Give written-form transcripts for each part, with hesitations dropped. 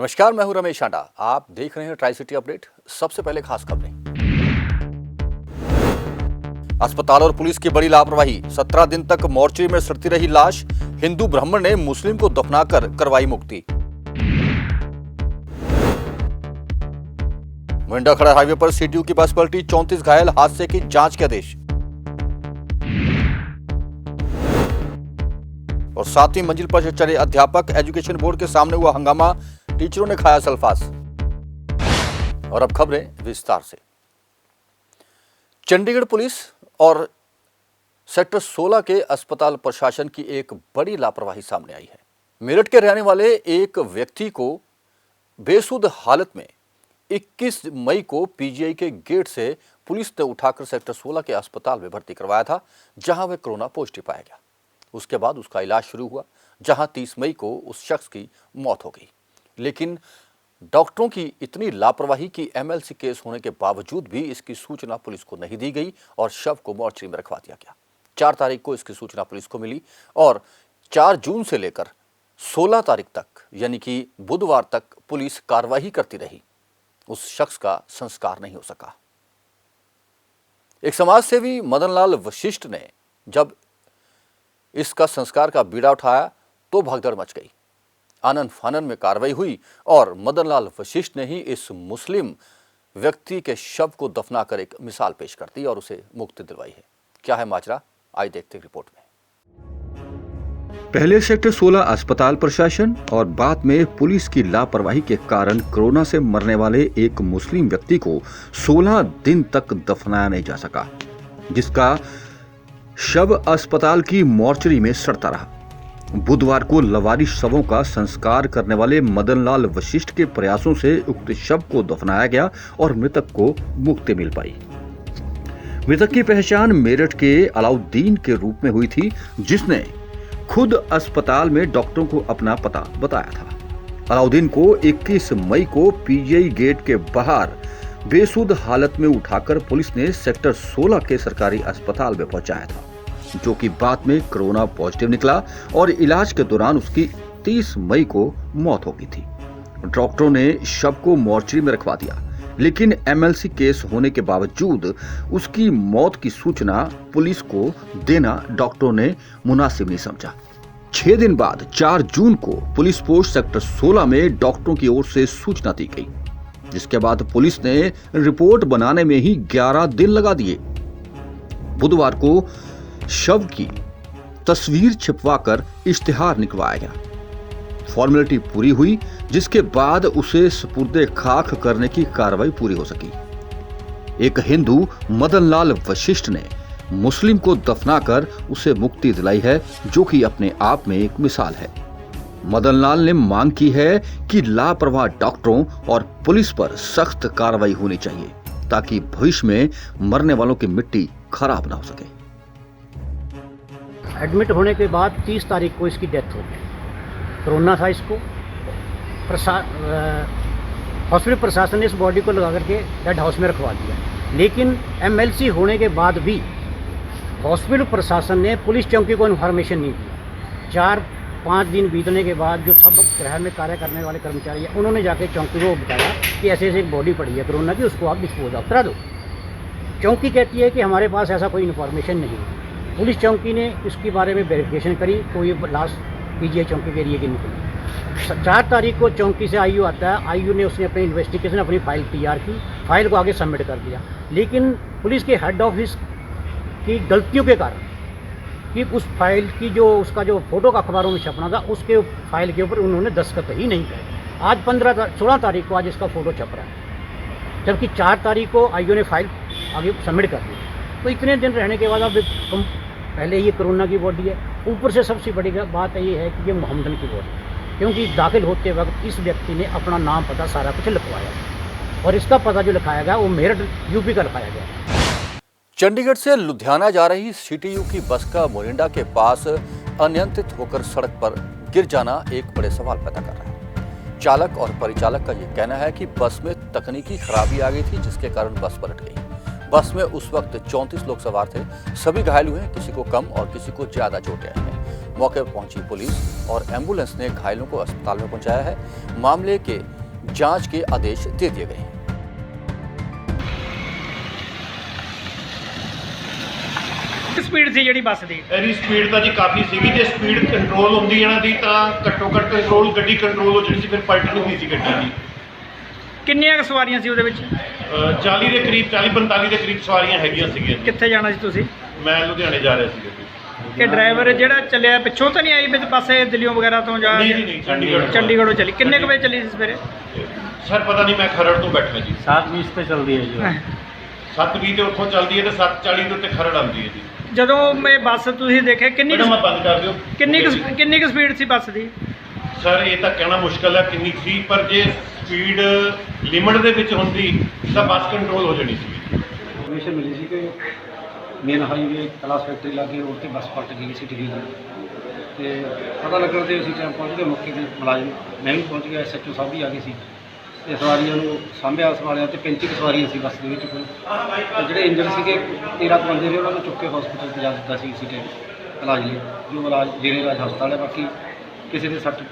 नमस्कार, मैं हूं रमेश आंडा। आप देख रहे हैं ट्राई सिटी अपडेट। सबसे पहले खास खबरें। अस्पताल और पुलिस की बड़ी लापरवाही। 17 दिन तक मोर्चरी में सड़ती रही लाश। हिंदू ब्राह्मण ने मुस्लिम को दफनाकर करवाई मुक्ति। मोइंडा खड़ा हाईवे पर सीटीयू की बस पलटी, 34 घायल, हादसे की जांच के आदेश। और 7वीं मंजिल पर चढ़े अध्यापक, एजुकेशन बोर्ड के सामने हुआ हंगामा, टीचरों ने खाया सल्फास। और अब खबरें विस्तार से। चंडीगढ़ पुलिस और सेक्टर 16 के अस्पताल प्रशासन की एक बड़ी लापरवाही सामने आई है। मेरठ के रहने वाले एक व्यक्ति को बेसुध हालत में 21 मई को पीजीआई के गेट से पुलिस ने उठाकर सेक्टर 16 के अस्पताल में भर्ती करवाया था, जहां वह कोरोना पॉजिटिव पाया गया। उसके बाद उसका इलाज शुरू हुआ, जहां 30 मई को उस शख्स की मौत हो गई। लेकिन डॉक्टरों की इतनी लापरवाही की एमएलसी केस होने के बावजूद भी इसकी सूचना पुलिस को नहीं दी गई और शव को मोर्चरी में रखवा दिया गया। 4 तारीख को इसकी सूचना पुलिस को मिली और 4 जून से लेकर 16 तारीख तक यानी कि बुधवार तक पुलिस कार्रवाई करती रही। उस शख्स का संस्कार नहीं हो सका। एक समाजसेवी मदनलाल वशिष्ठ ने जब इसका संस्कार का बीड़ा उठाया तो भगदड़ मच गई। आनन फानन में कार्रवाई हुई और मदनलाल वशिष्ठ ने ही इस मुस्लिम व्यक्ति के शव को दफनाकर एक मिसाल पेश कर दी और उसे मुक्ति दिलवाई है। क्या है माजरा, आइए देखते हैं रिपोर्ट में। पहले सेक्टर 16 अस्पताल प्रशासन और बाद में पुलिस की लापरवाही के कारण कोरोना से मरने वाले एक मुस्लिम व्यक्ति को 16 दिन तक दफनाया नहीं जा सका, जिसका शव अस्पताल की मोर्चरी में सड़ता रहा। बुधवार को लवारिश शवों का संस्कार करने वाले मदनलाल वशिष्ठ के प्रयासों से उक्त शव को दफनाया गया और मृतक को मुक्ति मिल पाई। मृतक की पहचान मेरठ के अलाउद्दीन के रूप में हुई थी, जिसने खुद अस्पताल में डॉक्टरों को अपना पता बताया था। अलाउद्दीन को 21 मई को पीजीआई गेट के बाहर बेसुध हालत में उठाकर पुलिस ने सेक्टर 16 के सरकारी अस्पताल में पहुंचाया था, जो कि बाद में कोरोना पॉजिटिव निकला और इलाज के दौरान उसकी 30 मई को मौत हो गई थी। डॉक्टरों ने शव को मोर्चरी में रखवा दिया, लेकिन एमएलसी केस होने के बावजूद उसकी मौत की सूचना पुलिस को देना डॉक्टरों ने मुनासिब नहीं समझा। 6 दिन बाद 4 जून को पुलिस पोस्ट सेक्टर 16 में डॉक्टरों की ओर से सूचना दी गई, जिसके बाद पुलिस ने रिपोर्ट बनाने में ही 11 दिन लगा दिए। बुधवार को शव की तस्वीर छिपवाकर इश्तिहार निकलवाया गया। फॉर्मेलिटी पूरी हुई, जिसके बाद उसे सुपुर्दे खाक करने की कार्रवाई पूरी हो सकी। एक हिंदू मदनलाल वशिष्ठ ने मुस्लिम को दफनाकर उसे मुक्ति दिलाई है, जो कि अपने आप में एक मिसाल है। मदनलाल ने मांग की है कि लापरवाह डॉक्टरों और पुलिस पर सख्त कार्रवाई होनी चाहिए, ताकि भविष्य में मरने वालों की मिट्टी खराब ना हो सके। एडमिट होने के बाद 30 तारीख को इसकी डेथ हो गई। कोरोना था इसको। हॉस्पिटल प्रशासन ने इस बॉडी को लगा करके डेड हाउस में रखवा दिया, लेकिन एमएलसी होने के बाद भी हॉस्पिटल प्रशासन ने पुलिस चौकी को इन्फॉर्मेशन नहीं दी। 4-5 दिन बीतने के बाद जो सब शहर में कार्य करने वाले कर्मचारी हैं, उन्होंने जाके चौकी को बताया कि ऐसे ऐसे एक बॉडी पड़ी है कोरोना की, उसको आप डिस्पोज ऑफ करा दो। चौकी कहती है कि हमारे पास ऐसा कोई इन्फॉर्मेशन नहीं है। पुलिस चौकी ने इसके बारे में वेरिफिकेशन करी तो ये लास्ट पीजीआई चौकी के एरिया की निकली। 4 तारीख को चौकी से आईयू आता है। आईयू ने उसने अपनी इन्वेस्टिगेशन अपनी फाइल तैयार की, फाइल को आगे सबमिट कर दिया। लेकिन पुलिस के हेड ऑफिस की गलतियों के कारण कि उस फाइल की जो उसका जो फोटो का अखबारों में छपना था, उसके फाइल के ऊपर उन्होंने दस्तखत ही नहीं किया। आज 16 तारीख को आज इसका फोटो छप रहा है, जबकि 4 तारीख को आईयू ने फाइल आगे सबमिट कर दी। तो इतने दिन रहने के बाद अब पहले ये कोरोना की बॉडी है, ऊपर से सबसे बड़ी बात ये है कि ये मोहम्मदन की बॉडी है, क्योंकि दाखिल होते वक्त इस व्यक्ति ने अपना नाम पता सारा कुछ लिखवाया और इसका पता जो लिखाया गया वो मेरठ यूपी का लिखाया गया। चंडीगढ़ से लुधियाना जा रही सीटीयू की बस का मोरिंडा के पास अनियंत्रित होकर सड़क पर गिर जाना एक बड़े सवाल पैदा कर रहा है। चालक और परिचालक का यह कहना है कि बस में तकनीकी खराबी आ गई थी, जिसके कारण बस पलट गई। बस में उस वक्त 34 लोग सवार थे। सभी घायल हुए, किसी को कम और किसी को ज्यादा चोटें आई हैं। मौके पर पहुंची पुलिस और एम्बुलेंस ने घायलों को अस्पताल में पहुंचाया है। मामले के जांच के आदेश दे दिए गए हैं। स्पीड सी जी बस की ਇਹਦੀ ਸਪੀਡ ਤਾਂ ਜੀ ਕਾਫੀ ਸੀਗੀ। ਜੇ ਸਪੀਡ ਕੰਟਰੋਲ ਹੁੰਦੀ ਇਹਨਾਂ ਦੀ ਤਾਂ ਘੱਟੋ ਘੱਟ ਕੰਟਰੋਲ ਗੱਡੀ ਕੰਟਰੋਲ ਹੋ ਜਾਣੀ ਸੀ, ਫਿਰ ਪਲਟਣੀ ਨਹੀਂ ਸੀ ਗੱਡੀ ਦੀ। ਕਿੰਨੀਆਂ ਕੁ ਸਵਾਰੀਆਂ ਸੀ ਉਹਦੇ ਵਿੱਚ? 40 ਦੇ ਕਰੀਬ 40-45 ਦੇ ਕਰੀਬ ਸਵਾਰੀਆਂ ਹੈਗੀਆਂ ਸੀਗੀਆਂ। ਕਿੱਥੇ ਜਾਣਾ ਸੀ ਤੁਸੀਂ? ਮੈਂ ਲੁਧਿਆਣੇ ਜਾ ਰਿਹਾ ਸੀ ਗੱਡੀ। ਕਿ ਡਰਾਈਵਰ ਜਿਹੜਾ ਚੱਲਿਆ ਪਿੱਛੋਂ ਤਾਂ ਨਹੀਂ ਆਈ ਵਿੱਚ ਪਾਸੇ ਦਿੱਲੀੋਂ ਵਗੈਰਾ ਤੋਂ ਜਾਂ ਨਹੀਂ ਜੀ, ਨਹੀਂ, ਚੰਡੀਗੜ੍ਹੋਂ ਚੱਲੀ? ਕਿੰਨੇ ਕੁ ਵਜੇ ਚੱਲੀ ਸੀ ਸਵੇਰੇ? ਸਰ ਪਤਾ ਨਹੀਂ, ਮੈਂ ਖਰੜ ਤੋਂ ਬੈਠਾ ਜੀ। 7:20 ਤੇ ਚੱਲਦੀ ਹੈ ਜੀ। 7:20 ਤੇ ਉੱਥੋਂ ਚੱਲਦੀ ਹੈ ਤੇ 7:40 ਦੇ ਉੱਤੇ ਖਰੜ ਆਉਂਦੀ ਹੈ ਜੀ। ਜਦੋਂ ਇਹ ਬੱਸ ਤੁਸੀਂ ਦੇਖਿਆ ਕਿੰਨੀ ਮੈਡਮ ਮੈਂ ਬੰਦ ਕਰ ਦਿਓ। ਕਿੰਨੀ ਕੁ ਸਪੀਡ ਸੀ ਬੱਸ ਦੀ? ਸਰ ਇਹ ਤਾਂ ਕਹਿਣਾ ਮੁਸ਼ਕਲ ਹੈ ਕਿੰਨੀ ਸੀ, ਪਰ ਜੇ ਸਪੀਡ ਲਿਮਟ ਦੇ ਵਿੱਚ ਹੁੰਦੀ ਤਾਂ ਬੱਸ ਕੰਟਰੋਲ ਹੋ ਜਾਣੀ ਸੀ। ਇਨਫੋਰਮੇਸ਼ਨ ਮਿਲੀ ਸੀ ਕਿ ਮੇਨ ਹਾਈਵੇ ਕਲਾਸ ਫੈਕਟਰੀ ਲਾਗੇ ਰੋਡ ਤੇ ਬੱਸ ਪਲਟ ਗਈ ਸੀ ਡਿੱਗੀ ਤੇ ਪਤਾ ਲੱਗਣ ਤੇ ਅਸੀਂ ਟਾਈਮ ਪਹੁੰਚ ਗਏ ਮੌਕੇ ਤੇ। ਮੁਲਾਜ਼ਮ ਮੈਂ ਵੀ ਪਹੁੰਚ ਗਿਆ, SHO ਸਾਹਿਬ ਵੀ ਆ ਗਏ ਸੀ ਤੇ ਸਵਾਰੀਆਂ ਨੂੰ ਸਾਂਭਿਆ ਸੰਭਾਲਿਆ ਤੇ 35 ਸਵਾਰੀਆਂ ਸੀ ਬੱਸ ਦੇ ਵਿੱਚ ਕੋਲ। ਤੇ ਜਿਹੜੇ ਇੰਜਨ ਸੀਗੇ 13 ਬੰਦੇ ਨੇ, ਉਹਨਾਂ ਨੂੰ ਚੁੱਕ ਕੇ ਹਸਪੀਟਲ ਪਹੁੰਚਾ ਦਿੱਤਾ ਸੀ ਇਸੇ ਟਾਈਮ ਇਲਾਜ ਲਈ, ਜੋ ਇਲਾਜ ਜੇਰੇ ਇਲਾਜ ਹਸਪਤਾਲ ਹੈ। ਬਾਕੀ ਕਿਸੇ ਦੇ ਸੱਟ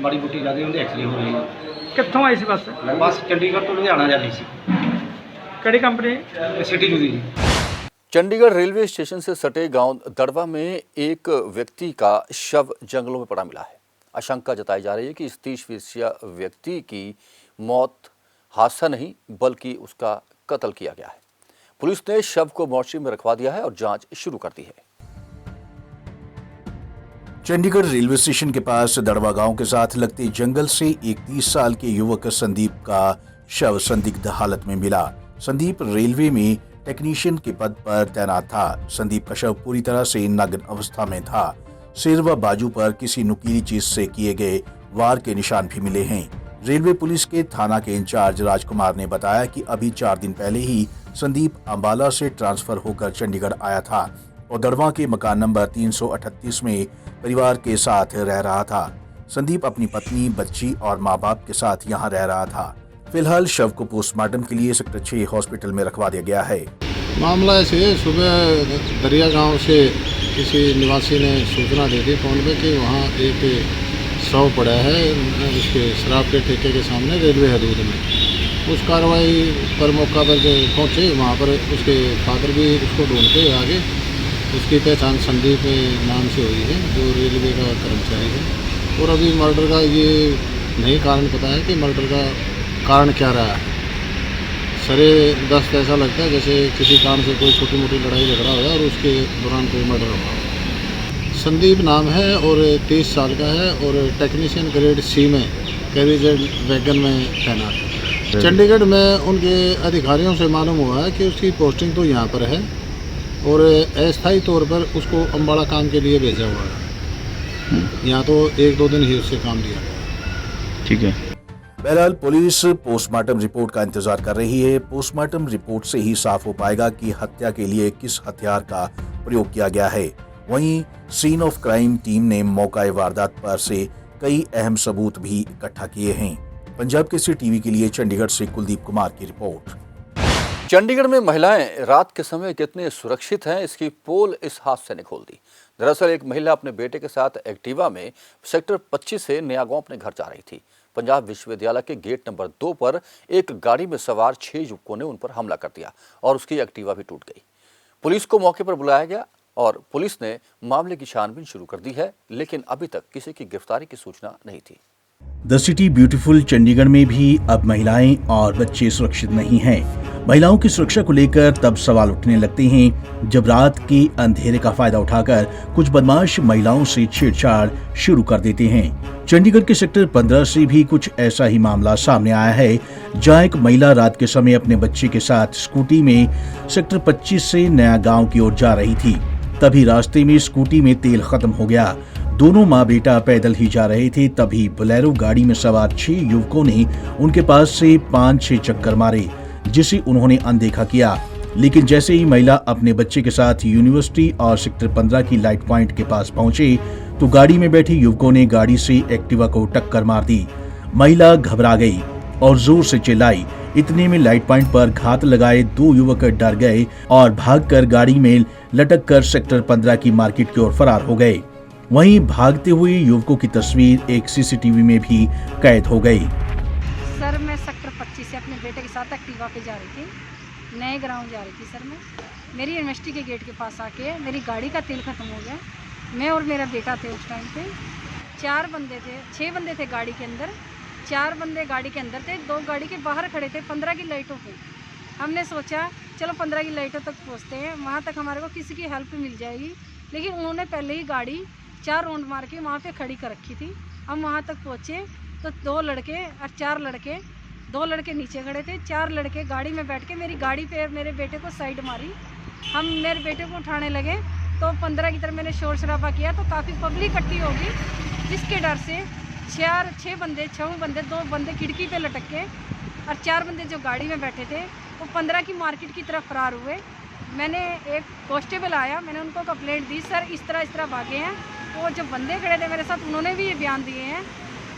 ਮਾੜੀ ਮੋਟੀ ਜ਼ਿਆਦਾ ਉਹਦੇ ਐਕਸਰੇ ਹੋ ਰਹੀ ਹੈ। ਕਿੱਥੋਂ ਆਈ ਸੀ ਬੱਸ? ਬੱਸ ਚੰਡੀਗੜ੍ਹ ਤੋਂ ਲੁਧਿਆਣਾ ਜਾ ਰਹੀ ਸੀ। ਕਿਹੜੀ कंपनी? सिटी टू दी। चंडीगढ़ रेलवे स्टेशन से सटे गांव दड़वा में एक व्यक्ति का शव जंगलों में पड़ा मिला है। आशंका जताई जा रही है कि इस 30 वर्षीय व्यक्ति की मौत हादसा नहीं बल्कि उसका कत्ल किया गया है। पुलिस ने शव को मोर्चरी में रखवा दिया है और जांच शुरू कर दी है। चंडीगढ़ रेलवे स्टेशन के पास दड़वा गांव के साथ लगते जंगल से एक 30 साल के युवक संदीप का शव संदिग्ध हालत में मिला। संदीप रेलवे में टेक्नीशियन के पद पर तैनात था। संदीप का शव पूरी तरह से नग्न अवस्था में था। सिर व बाजू पर किसी नुकीली चीज से किए गए वार के निशान भी मिले हैं। रेलवे पुलिस के थाना के इंचार्ज राजकुमार ने बताया कि अभी 4 दिन पहले ही संदीप अंबाला से ट्रांसफर होकर चंडीगढ़ आया था और दड़वा के मकान नंबर 338 में परिवार के साथ रह रहा था। संदीप अपनी पत्नी, बच्ची और माँ बाप के साथ यहाँ रह रहा था। फिलहाल शव को पोस्टमार्टम के लिए सेक्टर 6 हॉस्पिटल में रखवा दिया गया है। मामला ऐसे है, सुबह दरिया गांव से किसी निवासी ने सूचना दी थी फ़ोन पे कि वहाँ एक शव पड़ा है उसके शराब के ठेके के सामने रेलवे हदूद में। उस कार्रवाई पर मौका पर जो पहुँचे वहाँ पर उसके फादर भी उसको ढूंढ के आगे उसकी पहचान संदीप नाम से हुई है, जो रेलवे का कर्मचारी है। और अभी मर्डर का ये नहीं कारण पता है कि मर्डर का कारण क्या रहा है। सरे दस्त ऐसा लगता है जैसे किसी कारण से कोई छोटी मोटी लड़ाई झगड़ा हुआ और उसके दौरान कोई मर्डर हुआ। संदीप नाम है और 30 साल का है और टेक्नीशियन ग्रेड C में कैरियर वैगन में तैनात है। चंडीगढ़ में उनके अधिकारियों से मालूम हुआ है कि उसकी पोस्टिंग तो यहाँ पर है और अस्थायी तौर पर उसको अम्बाला काम के लिए भेजा हुआ है। यहाँ तो 1-2 दिन ही उससे काम लिया गया। ठीक है। बहरहाल पुलिस पोस्टमार्टम रिपोर्ट का इंतजार कर रही है। पोस्टमार्टम रिपोर्ट से ही साफ हो पाएगा कि हत्या के लिए किस हथियार का प्रयोग किया गया है। वहीं सीन ऑफ क्राइम टीम ने मौका वारदात पर से कई अहम सबूत भी इकट्ठा किए हैं। पंजाब केसरी टीवी के लिए चंडीगढ़ से कुलदीप कुमार की रिपोर्ट। चंडीगढ़ में महिलाएं रात के समय कितने सुरक्षित हैं, इसकी पोल इस हादसे ने खोल दी। दरअसल एक महिला अपने बेटे के साथ एक्टिवा में सेक्टर 25 से नया गांव अपने घर जा रही थी। पंजाब विश्वविद्यालय के गेट नंबर 2 पर एक गाड़ी में सवार 6 युवकों ने उन पर हमला कर दिया और उसकी एक्टिवा भी टूट गई। पुलिस को मौके पर बुलाया गया और पुलिस ने मामले की छानबीन शुरू कर दी है, लेकिन अभी तक किसी की गिरफ्तारी की सूचना नहीं थी। द सिटी ब्यूटीफुल चंडीगढ़ में भी अब महिलाएं और बच्चे सुरक्षित नहीं हैं। महिलाओं की सुरक्षा को लेकर तब सवाल उठने लगते हैं जब रात के अंधेरे का फायदा उठाकर कुछ बदमाश महिलाओं से छेड़छाड़ शुरू कर देते हैं। चंडीगढ़ के सेक्टर 15 से भी कुछ ऐसा ही मामला सामने आया है, जहां एक महिला रात के समय अपने बच्चे के साथ स्कूटी में सेक्टर 25 से नया गांव की ओर जा रही थी। तभी रास्ते में स्कूटी में तेल खत्म हो गया। दोनों माँ बेटा पैदल ही जा रहे थे। तभी बोलेरो गाड़ी में सवार 6 युवकों ने उनके पास से 5-6 चक्कर मारे, जिसे उन्होंने अनदेखा किया। लेकिन जैसे ही महिला अपने बच्चे के साथ यूनिवर्सिटी और सेक्टर 15 की लाइट पॉइंट के पास पहुंचे तो गाड़ी में बैठे युवकों ने गाड़ी से एक्टिवा को टक्कर मार दी। महिला घबरा गई और जोर से चिल्लाई। इतने में लाइट पॉइंट पर घात लगाए 2 युवक डर गए और भागकर गाड़ी में लटक कर सेक्टर 15 की मार्केट की ओर फरार हो गए। वहीं भागते हुए युवकों की तस्वीर एक सीसीटीवी में भी कैद हो गई। सर मैं सेक्टर 25 से अपने बेटे के साथ एक्टिवा पे जा रही थी, नए ग्राउंड जा रही थी सर। मैं मेरी यूनिवर्सिटी के गेट के पास आके मेरी गाड़ी का तेल ख़त्म हो गया। मैं और मेरा बेटा थे उस टाइम पे, 4 बंदे थे, 6 बंदे थे गाड़ी के अंदर, 4 बंदे गाड़ी के अंदर थे, 2 गाड़ी के बाहर खड़े थे 15 की लाइटों पे। हमने सोचा चलो 15 की लाइटों तक पहुँचते हैं, वहाँ तक हमारे को किसी की हेल्प मिल जाएगी। लेकिन उन्होंने पहले ही गाड़ी 4 राउंड मार के वहाँ पे खड़ी कर रखी थी। हम वहाँ तक पहुँचे तो 2 लड़के और 4 लड़के, 2 लड़के नीचे खड़े थे, 4 लड़के गाड़ी में बैठ के मेरी गाड़ी पे मेरे बेटे को साइड मारी। हम मेरे बेटे को उठाने लगे तो 15 की तरफ मैंने शोर शराबा किया तो काफ़ी पब्लिक इकट्ठी होगी, जिसके डर से 6 बंदे 2 बंदे खिड़की पे लटक के और 4 बंदे जो गाड़ी में बैठे थे वो 15 की मार्केट की तरफ फरार हुए। मैंने एक कांस्टेबल आया, मैंने उनको कंप्लेंट दी, सर इस तरह भागे हैं। वो जो बंदे खड़े थे मेरे साथ उन्होंने भी ये बयान दिए हैं।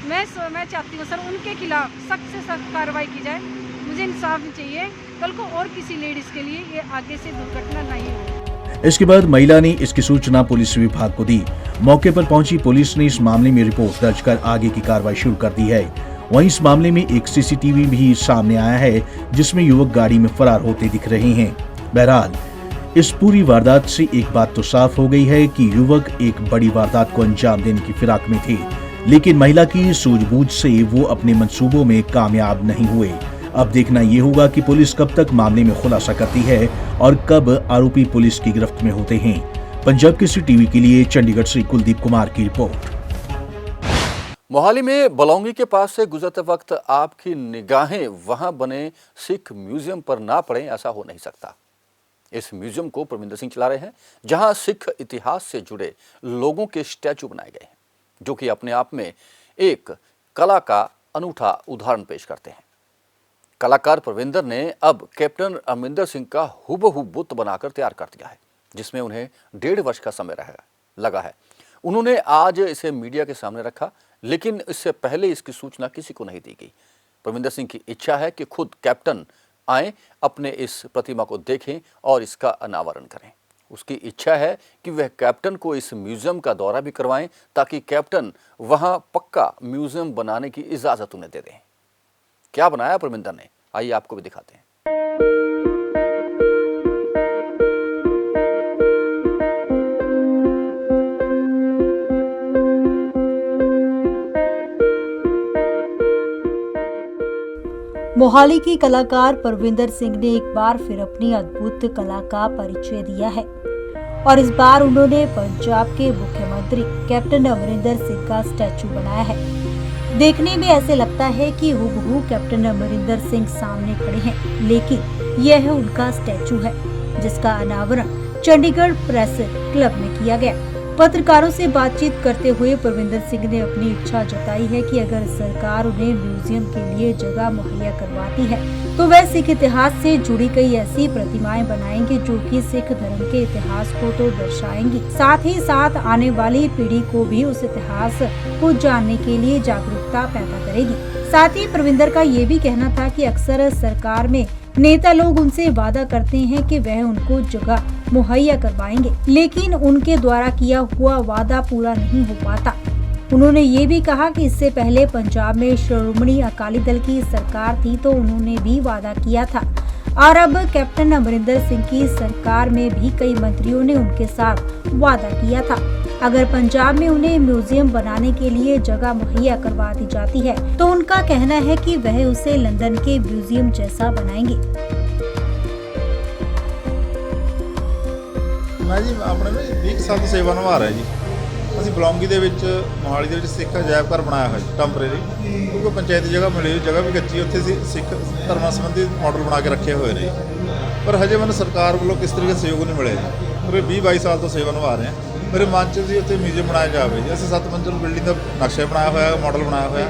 मैं चाहती हूँ सर उनके खिलाफ सख्त से सख्त कार्रवाई की जाए। मुझे इंसाफ चाहिए, कल को और किसी लेडीज़ के लिए ये आगे से दुर्घटना नहीं हो। इसके बाद महिला ने इसकी सूचना पुलिस विभाग को दी। मौके पर पहुंची पुलिस ने इस मामले में रिपोर्ट दर्ज कर आगे की कार्रवाई शुरू कर दी है। वहीं इस मामले में एक सीसीटीवी भी सामने आया है जिसमें युवक गाड़ी में फरार होते दिख रहे हैं। बहरहाल इस पूरी वारदात से एक बात तो साफ हो गई है कि युवक एक बड़ी वारदात को अंजाम देने की फिराक में थे, लेकिन महिला की सूझबूझ से वो अपने मंसूबों में कामयाब नहीं हुए। अब देखना ये होगा कि पुलिस कब तक मामले में खुलासा करती है और कब आरोपी पुलिस की गिरफ्त में होते हैं। पंजाब केसरी टीवी के लिए चंडीगढ़ से कुलदीप कुमार की रिपोर्ट। मोहाली में बलौंगी के पास से गुजरते वक्त आपकी निगाहें वहां बने सिख म्यूजियम पर ना पड़े, ऐसा हो नहीं सकता। इस म्यूजियम को परविंदर सिंह चला रहे हैं, जहां सिख इतिहास से जुड़े लोगों के स्टैचू बनाए गए हैं, जो कि अपने आप में एक कला का अनूठा उदाहरण पेश करते हैं। कलाकार परविंदर ने अब कैप्टन अमरिंदर सिंह का हूबहू बुत बनाकर तैयार कर दिया है, जिसमें उन्हें 1.5 वर्ष का समय लगा है। उन्होंने आज इसे मीडिया के सामने रखा, लेकिन इससे पहले इसकी सूचना किसी को नहीं दी गई। परविंदर सिंह की इच्छा है कि खुद कैप्टन आए, अपने इस प्रतिमा को देखें और इसका अनावरण करें। उसकी इच्छा है कि वह कैप्टन को इस म्यूजियम का दौरा भी करवाएं, ताकि कैप्टन वहां पक्का म्यूजियम बनाने की इजाजत उन्हें दे दें। क्या बनाया परविंदर ने, आइए आपको भी दिखाते हैं। मोहाली की कलाकार परविंदर सिंह ने एक बार फिर अपनी अद्भुत कला का परिचय दिया है और इस बार उन्होंने पंजाब के मुख्यमंत्री कैप्टन अमरिंदर सिंह का स्टैचू बनाया है। देखने में ऐसे लगता है कि हूबहू कैप्टन अमरिंदर सिंह सामने खड़े हैं, लेकिन यह उनका स्टैचू है, जिसका अनावरण चंडीगढ़ प्रेस क्लब में किया गया। पत्रकारों से बातचीत करते हुए परविंदर सिंह ने अपनी इच्छा जताई है कि अगर सरकार उन्हें म्यूजियम के लिए जगह मुहैया करवाती है तो वह सिख इतिहास से जुड़ी कई ऐसी प्रतिमाएं बनाएंगे जो कि सिख धर्म के इतिहास को तो दर्शाएंगी, साथ ही साथ आने वाली पीढ़ी को भी उस इतिहास को जानने के लिए जागरूकता पैदा करेगी। साथ ही परविंदर का ये भी कहना था कि अक्सर सरकार में नेता लोग उनसे वादा करते हैं कि वह उनको जगह मुहैया करवाएंगे, लेकिन उनके द्वारा किया हुआ वादा पूरा नहीं हो पाता। उन्होंने ये भी कहा कि इससे पहले पंजाब में श्रोमणी अकाली दल की सरकार थी तो उन्होंने भी वादा किया था और अब कैप्टन अमरिंदर सिंह की सरकार में भी कई मंत्रियों ने उनके साथ वादा किया था। अगर पंजाब में उन्हें म्यूजियम बनाने के लिए जगह मुहैया करवा दी जाती है तो उनका कहना है कि वह उसे लंदन के म्यूजियम जैसा बनाएंगे। मैं जी अपने में 20 साल ਤੋਂ ਸੇਵਾ ਨਿਭਾ ਰਿਹਾ ਜੀ। ਅਸੀਂ ਬਲੌਂਗੀ ਦੇ ਵਿੱਚ ਮੋਹਾਲੀ ਦੇ ਵਿੱਚ ਸਿੱਖ ਅਜਾਇਬ ਘਰ ਬਣਾਇਆ ਹੋਇਆ ਜੀ ਟੈਂਪਰੇਰੀ, ਕਿਉਂਕਿ ਪੰਚਾਇਤੀ ਜਗ੍ਹਾ ਮਿਲੀ ਹੋਈ, ਜਗ੍ਹਾ ਵੀ ਕੱਚੀ, ਉੱਥੇ ਅਸੀਂ ਸਿੱਖ ਧਰਮਾਂ ਸੰਬੰਧੀ ਮਾਡਲ ਬਣਾ ਕੇ ਰੱਖੇ ਹੋਏ ਨੇ ਜੀ। ਪਰ ਹਜੇ ਮੈਨੂੰ ਸਰਕਾਰ ਵੱਲੋਂ ਕਿਸ ਤਰੀਕੇ ਸਹਿਯੋਗ ਨਹੀਂ ਮਿਲਿਆ ਜੀ। ਪੂਰੇ 20-22 ਸਾਲ ਤੋਂ ਸੇਵਾ ਨਿਭਾ ਰਹੇ ਹਾਂ। ਮੇਰੇ ਮਨ 'ਚ ਸੀ ਉੱਥੇ ਮਿਊਜ਼ੀਅਮ ਬਣਾਇਆ ਜਾਵੇ ਜੀ। ਅਸੀਂ 7 ਮੰਜ਼ਿਲ ਬਿਲਡਿੰਗ ਦਾ ਨਕਸ਼ਾ ਬਣਾਇਆ ਹੋਇਆ, ਮਾਡਲ ਬਣਾਇਆ ਹੋਇਆ।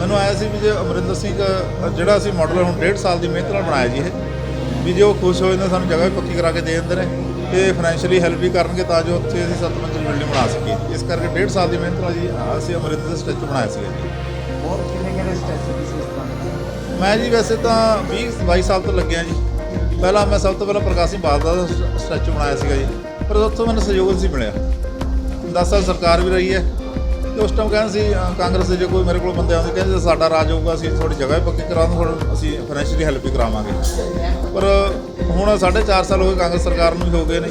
ਮੈਨੂੰ ਆਇਆ ਸੀ ਵੀ ਜੇ ਅਮਰਿੰਦਰ ਸਿੰਘ ਜਿਹੜਾ ਅਸੀਂ ਮਾਡਲ ਹੁਣ 1.5 ਸਾਲ ਦੀ ਮਿਹਨਤ ਨਾਲ ਬਣਾਇਆ ਜੀ ਇਹ, ਵੀ ਜੇ ਉਹ ਖੁਸ਼ ਹੋ ਜਾਂਦੇ ਸਾਨੂੰ ਜਗ੍ਹਾ ਵੀ ਪੱਕੀ ਕਰਾ ਕੇ ਦੇ ਦਿੰਦੇ ਨੇ ਤੇ ਫਾਈਨੈਂਸ਼ੀਅਲੀ ਹੈਲਪ ਵੀ ਕਰਨਗੇ ਤਾਂ ਜੋ ਉੱਥੇ ਅਸੀਂ 7 ਮੰਜ਼ਿਲ ਬਿਲਡਿੰਗ ਬਣਾ ਸਕੀਏ। ਇਸ ਕਰਕੇ 1.5 ਸਾਲ ਦੀ ਮਿਹਨਤ ਨਾਲ ਜੀ ਅਸੀਂ ਅਮਰਿੰਦਰ ਦਾ ਸਟੈਚੂ ਬਣਾਇਆ ਸੀਗਾ ਜੀ। ਹੋਰ ਕਿੰਨੇ ਸਟੈਚੂ ਦੀ ਸੀ? ਮੈਂ ਜੀ ਵੈਸੇ ਤਾਂ 20-22 ਸਾਲ ਤੋਂ ਲੱਗਿਆ ਜੀ। ਪਹਿਲਾਂ ਮੈਂ ਸਭ ਤੋਂ ਪਹਿਲਾਂ ਪ੍ਰਕਾਸ਼ ਸਿੰਘ ਬਾਦਲ ਦਾ ਸਟੈਚੂ ਬਣਾਇਆ ਸੀਗਾ ਜੀ, ਪਰ ਉੱਥੋਂ ਮੈਨੂੰ ਸਹਿਯੋਗ ਨਹੀਂ ਸੀ ਮਿਲਿਆ। 10 ਸਾਲ ਸਰਕਾਰ ਵੀ ਰਹੀ ਹੈ ਤੇ ਉਸ ਟਾਈਮ ਕਹਿੰਦੇ ਸੀ ਕਾਂਗਰਸ ਦੇ ਜੇ ਕੋਈ ਮੇਰੇ ਕੋਲ ਬੰਦੇ ਆਉਂਦੇ ਕਹਿੰਦੇ ਸਾਡਾ ਰਾਜ ਹੋਊਗਾ ਅਸੀਂ ਤੁਹਾਡੀ ਜਗ੍ਹਾ ਵੀ ਪੱਕੀ ਕਰਾ ਦੂੰ ਅਸੀਂ ਫਾਈਨੈਂਸ਼ੀਅਲੀ ਹੈਲਪ ਵੀ ਕਰਾਵਾਂਗੇ। ਪਰ ਹੁਣ 4.5 ਸਾਲ ਹੋ ਗਏ ਕਾਂਗਰਸ ਸਰਕਾਰ ਨੂੰ ਵੀ ਹੋ ਗਏ ਨੇ।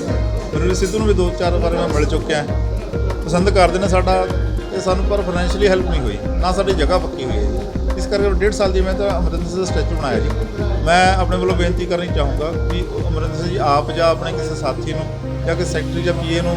ਰਣਜੀਤ ਸਿੱਧੂ ਨੂੰ ਵੀ 2-4 ਵਾਰ ਮੈਂ ਮਿਲ ਚੁੱਕਿਆ, ਪਸੰਦ ਕਰਦੇ ਨੇ ਸਾਡਾ ਤੇ ਸਾਨੂੰ, ਪਰ ਫਾਈਨੈਂਸ਼ੀਅਲੀ ਹੈਲਪ ਨਹੀਂ ਹੋਈ, ਨਾ ਸਾਡੀ ਜਗ੍ਹਾ ਪੱਕੀ ਹੋਈ ਹੈ। ਇਸ ਕਰਕੇ 1.5 ਸਾਲ ਦੀ ਮੈਂ ਤਾਂ ਅਮਰਿੰਦਰ ਸਿੰਘ ਦਾ ਸਟੈਚੂ ਬਣਾਇਆ ਜੀ। ਮੈਂ ਆਪਣੇ ਵੱਲੋਂ ਬੇਨਤੀ ਕਰਨੀ ਚਾਹੂੰਗਾ ਕਿ ਅਮਰਿੰਦਰ ਸਿੰਘ ਜੀ ਆਪ ਜਾਂ ਆਪਣੇ ਕਿਸੇ ਸਾਥੀ ਨੂੰ ਜਾਂ ਕਿਸੇ ਸੈਕਟਰੀ ਜਾਂ ਪੀਏ ਨੂੰ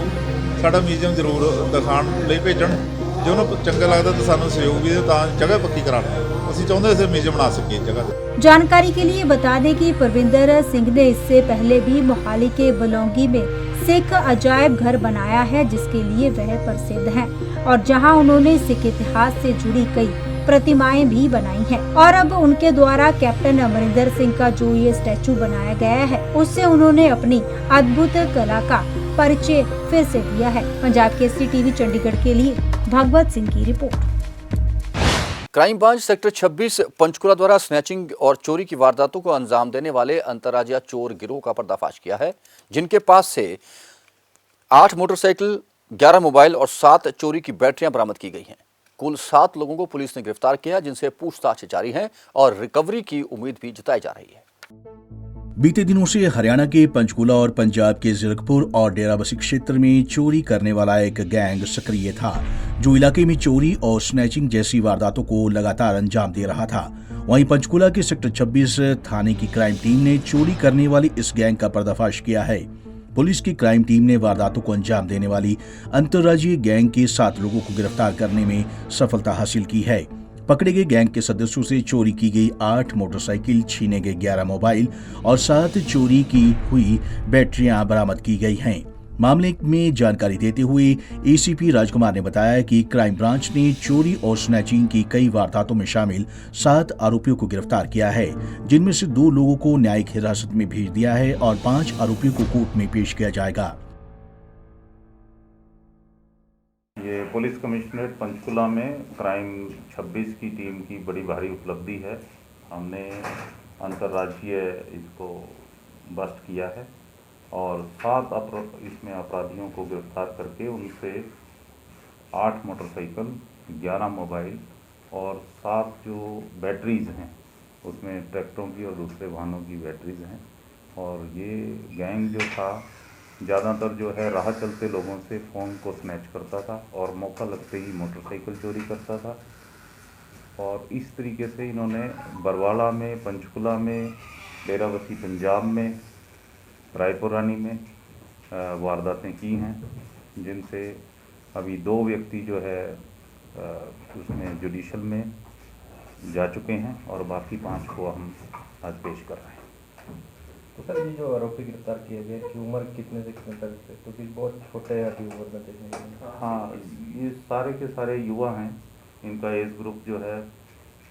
ਸਾਡਾ ਮਿਊਜ਼ੀਅਮ ਜ਼ਰੂਰ ਦਿਖਾਉਣ ਲਈ ਭੇਜਣ। ਜੇ ਉਹਨੂੰ ਚੰਗਾ ਲੱਗਦਾ ਤਾਂ ਸਾਨੂੰ ਸਹਿਯੋਗ ਵੀ ਦਿਓ ਤਾਂ ਜਗ੍ਹਾ ਪੱਕੀ ਕਰਾ ਲਓ। ਅਸੀਂ ਚਾਹੁੰਦੇ ਸੀ म्यूजियम बना सके जगह। जानकारी के लिए बता दें कि परविंदर सिंह ने इससे पहले भी मोहाली के बलौंगी में सिख अजायब घर बनाया है, जिसके लिए वह प्रसिद्ध हैं और जहां उन्होंने सिख इतिहास से जुड़ी कई प्रतिमाएं भी बनाई हैं। और अब उनके द्वारा कैप्टन अमरिंदर सिंह का जो ये स्टैचू बनाया गया है, उससे उन्होंने अपनी अद्भुत कला का परिचय फिर से दिया है। पंजाब केसरी टीवी चंडीगढ़ के लिए भागवत सिंह की report. Crime branch sector 26 Panchkula द्वारा स्नैचिंग और चोरी की वारदातों को अंजाम देने वाले अंतर्राज्यीय चोर गिरोह का पर्दाफाश किया है, जिनके पास से 8 मोटरसाइकिल, 11 मोबाइल और 7 चोरी की बैटरियां बरामद की गई हैं। कुल 7 लोगों को पुलिस ने गिरफ्तार किया, जिनसे पूछताछ जारी है और रिकवरी की उम्मीद भी जताई जा रही है। बीते दिनों से हरियाणा के पंचकुला और पंजाब के जीरकपुर और डेराबस्सी क्षेत्र में चोरी करने वाला एक गैंग सक्रिय था, जो इलाके में चोरी और स्नैचिंग जैसी वारदातों को लगातार अंजाम दे रहा था। वहीं पंचकुला के सेक्टर 26 थाने की क्राइम टीम ने चोरी करने वाली इस गैंग का पर्दाफाश किया है। पुलिस की क्राइम टीम ने वारदातों को अंजाम देने वाली अंतर्राज्यीय गैंग के 7 लोगों को गिरफ्तार करने में सफलता हासिल की है। पकड़े गए गैंग के सदस्यों से चोरी की गई 8 मोटरसाइकिल, छीने गए 11 मोबाइल और 7 चोरी की हुई बैटरियां बरामद की गई हैं। मामले में जानकारी देते हुए एसीपी राजकुमार ने बताया कि क्राइम ब्रांच ने चोरी और स्नैचिंग की कई वारदातों में शामिल 7 आरोपियों को गिरफ्तार किया है, जिनमें से 2 लोगों को न्यायिक हिरासत में भेज दिया है और 5 आरोपियों को कोर्ट में पेश किया जाएगा। ये पुलिस कमिश्नरेट पंचकुला में क्राइम 26 की टीम की बड़ी भारी उपलब्धि है। हमने अंतर्राज्यीय इसको बस्ट किया है और 7 इसमें अपराधियों को गिरफ्तार करके उनसे 8 मोटरसाइकिल, 11 मोबाइल और 7 जो बैटरीज हैं, उसमें ट्रैक्टरों की और दूसरे वाहनों की बैटरीज हैं। और ये गैंग जो था ज़्यादातर जो है राह चलते लोगों से फ़ोन को स्नैच करता था और मौका लगते ही मोटरसाइकिल चोरी करता था। और इस तरीके से इन्होंने बरवाला में, पंचकुला में, डेराबस्सी पंजाब में, रायपुरानी में वारदातें की हैं, जिनसे अभी 2 व्यक्ति जो है उसमें जुडिशल में जा चुके हैं और बाकी 5 को हम आज पेश कर रहे हैं। तो सर, ये जो आरोपी गिरफ्तार किए गए की उम्र कितने से कितने तक है? क्योंकि बहुत छोटे हैं अभी उम्र में देखने में। हाँ, ये सारे के सारे युवा हैं। इनका एज ग्रुप जो है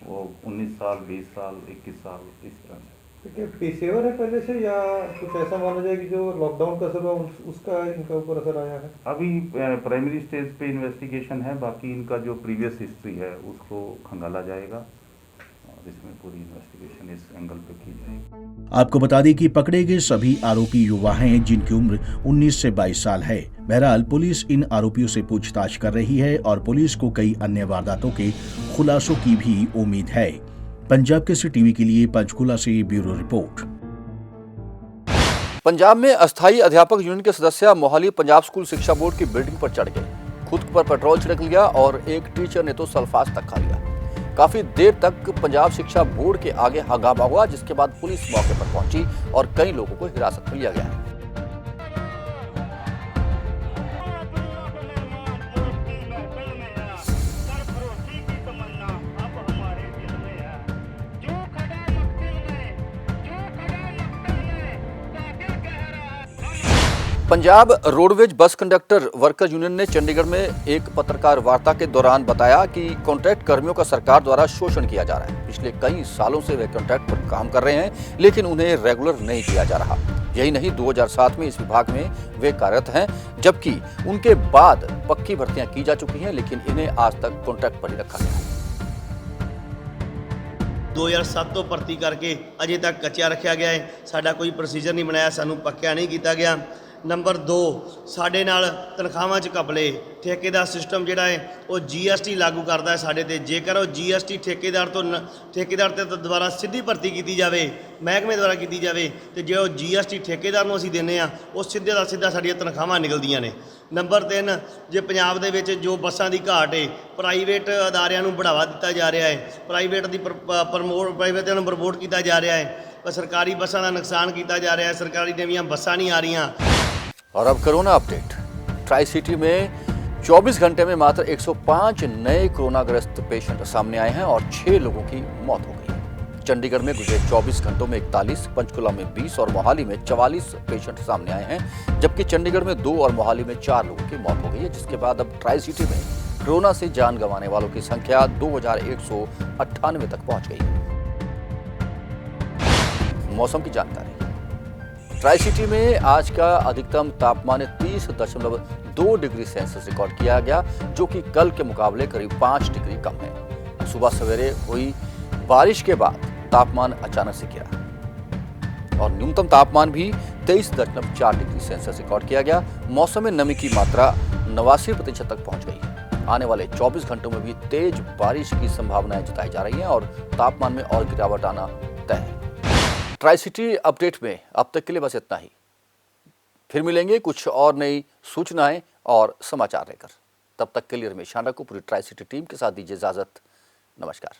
वो 19 साल, 20 साल, 21 साल इस तरह से। पेशेवर है पहले से या कुछ ऐसा माना जाए कि जो लॉकडाउन का असर हुआ उसका इनका ऊपर असर आया है? अभी प्राइमरी स्टेज पे इन्वेस्टिगेशन है, बाकी इनका जो प्रीवियस हिस्ट्री है उसको खंगाला जाएगा और इसमें पूरी इन्वेस्टिगेशन इस एंगल पे की जाएगी। आपको बता दें कि पकड़े गए सभी आरोपी युवा हैं, जिनकी उम्र 19 से 22 साल है। बहरहाल पुलिस इन आरोपियों से पूछताछ कर रही है और पुलिस को कई अन्य वारदातों के खुलासों की भी उम्मीद है। पंजाब केसरी टीवी के लिए पंचकुला से ब्यूरो रिपोर्ट। पंजाब में अस्थायी अध्यापक यूनियन के सदस्य मोहाली पंजाब स्कूल शिक्षा बोर्ड की बिल्डिंग पर चढ़ गए, खुद पर पेट्रोल छिड़क लिया और एक टीचर ने तो सल्फास तक खा लिया। काफी देर तक पंजाब शिक्षा बोर्ड के आगे हंगामा हुआ, जिसके बाद पुलिस मौके पर पहुंची और कई लोगों को हिरासत में लिया गया। Punjab roadways bus conductor worker union ने चंडीगढ़ में एक पत्रकार वार्ता के दौरान बताया कि कॉन्ट्रैक्ट कर्मियों का सरकार द्वारा शोषण किया जा रहा है। पिछले कई सालों से वे कॉन्ट्रैक्ट पर काम कर रहे हैं, लेकिन उन्हें रेगुलर नहीं किया जा रहा। यही नहीं, 2007 में इस विभाग में वे कार्यरत हैं, जबकि उनके बाद पक्की भर्तियां की जा चुकी हैं, लेकिन इन्हें आज तक कॉन्ट्रैक्ट पर ही रखा गया है। 2007 ਤੋਂ ਭਰਤੀ ਕਰਕੇ ਅਜੇ ਤੱਕ ਕੱਚਾ ਰੱਖਿਆ ਗਿਆ ਹੈ। ਸਾਡਾ ਕੋਈ ਪ੍ਰੋਸੀਜਰ ਨਹੀਂ ਬਣਾਇਆ, ਸਾਨੂੰ ਪੱਕਿਆ ਨਹੀਂ ਕੀਤਾ ਗਿਆ। ਨੰਬਰ 2 ਸਾਡੇ ਨਾਲ ਤਨਖਾਹਾਂ 'ਚ ਘਪਲੇ। ਠੇਕੇ ਦਾ ਸਿਸਟਮ ਜਿਹੜਾ ਹੈ ਉਹ GST ਲਾਗੂ ਕਰਦਾ ਹੈ ਸਾਡੇ ਤੇ। ਜੇਕਰ ਉਹ GST ਠੇਕੇਦਾਰ ਤੇ ਦੁਬਾਰਾ ਸਿੱਧੀ ਭਰਤੀ ਕੀਤੀ ਜਾਵੇ, ਮਹਿਕਮੇ ਦੁਆਰਾ ਕੀਤੀ ਜਾਵੇ, ਤੇ ਜੇ ਉਹ GST ਠੇਕੇਦਾਰ ਨੂੰ ਅਸੀਂ ਦਿੰਦੇ ਆ, ਉਹ ਸਿੱਧੇ ਦਾ ਸਿੱਧਾ ਸਾਡੀਆਂ ਤਨਖਾਹਾਂ ਨਿਕਲਦੀਆਂ ਨੇ। ਨੰਬਰ 3 ਜੇ ਪੰਜਾਬ ਦੇ ਵਿੱਚ ਜੋ ਬੱਸਾਂ ਦੀ ਘਾਟ ਹੈ, ਪ੍ਰਾਈਵੇਟ ਅਦਾਰਿਆਂ ਨੂੰ बढ़ावा ਦਿੱਤਾ ਜਾ ਰਿਹਾ ਹੈ, ਪ੍ਰਾਈਵੇਟਾਂ ਨੂੰ ਪ੍ਰਮੋਟ ਕੀਤਾ ਜਾ ਰਿਹਾ ਹੈ, पर सरकारी बसा का नुकसान किया जा रहा है, सरकारी नवीं बसा नहीं आ रही। और अब कोरोना अपडेट। ट्राई सिटी में 24 घंटे में मात्र 105 नए कोरोनाग्रस्त पेशेंट सामने आए हैं और 6 लोगों की मौत हो गई है। चंडीगढ़ में गुजरे 24 घंटों में 41, पंचकुला में 20 और मोहाली में 44 पेशेंट सामने आए हैं, जबकि चंडीगढ़ में 2 और मोहाली में 4 लोगों की मौत हो गई है, जिसके बाद अब ट्राई सिटी में कोरोना से जान गंवाने वालों की संख्या 2198 तक पहुंच गई है। मौसम की जानकारी। ट्राई सिटी में आज का अधिकतम तापमान 30.2 डिग्री सेल्सियस रिकॉर्ड किया गया, जो कि कल के मुकाबले करीब 5 डिग्री कम है। सुबह सवेरे हुई बारिश के बाद तापमान अचानक से गिरा और न्यूनतम तापमान भी 23.4 डिग्री सेल्सियस रिकॉर्ड किया गया। मौसम में नमी की मात्रा 89% तक पहुंच गई है। आने वाले 24 घंटों में भी तेज बारिश की संभावनाएं जताई जा रही हैं और तापमान में और गिरावट आना तय है। ट्राई सिटी अपडेट में अब तक के लिए बस इतना ही। फिर मिलेंगे कुछ और नई सूचनाएं और समाचार लेकर। तब तक के लिए रमेश शांडा को पूरी ट्राई सिटी टीम के साथ दीजिए इजाजत। नमस्कार।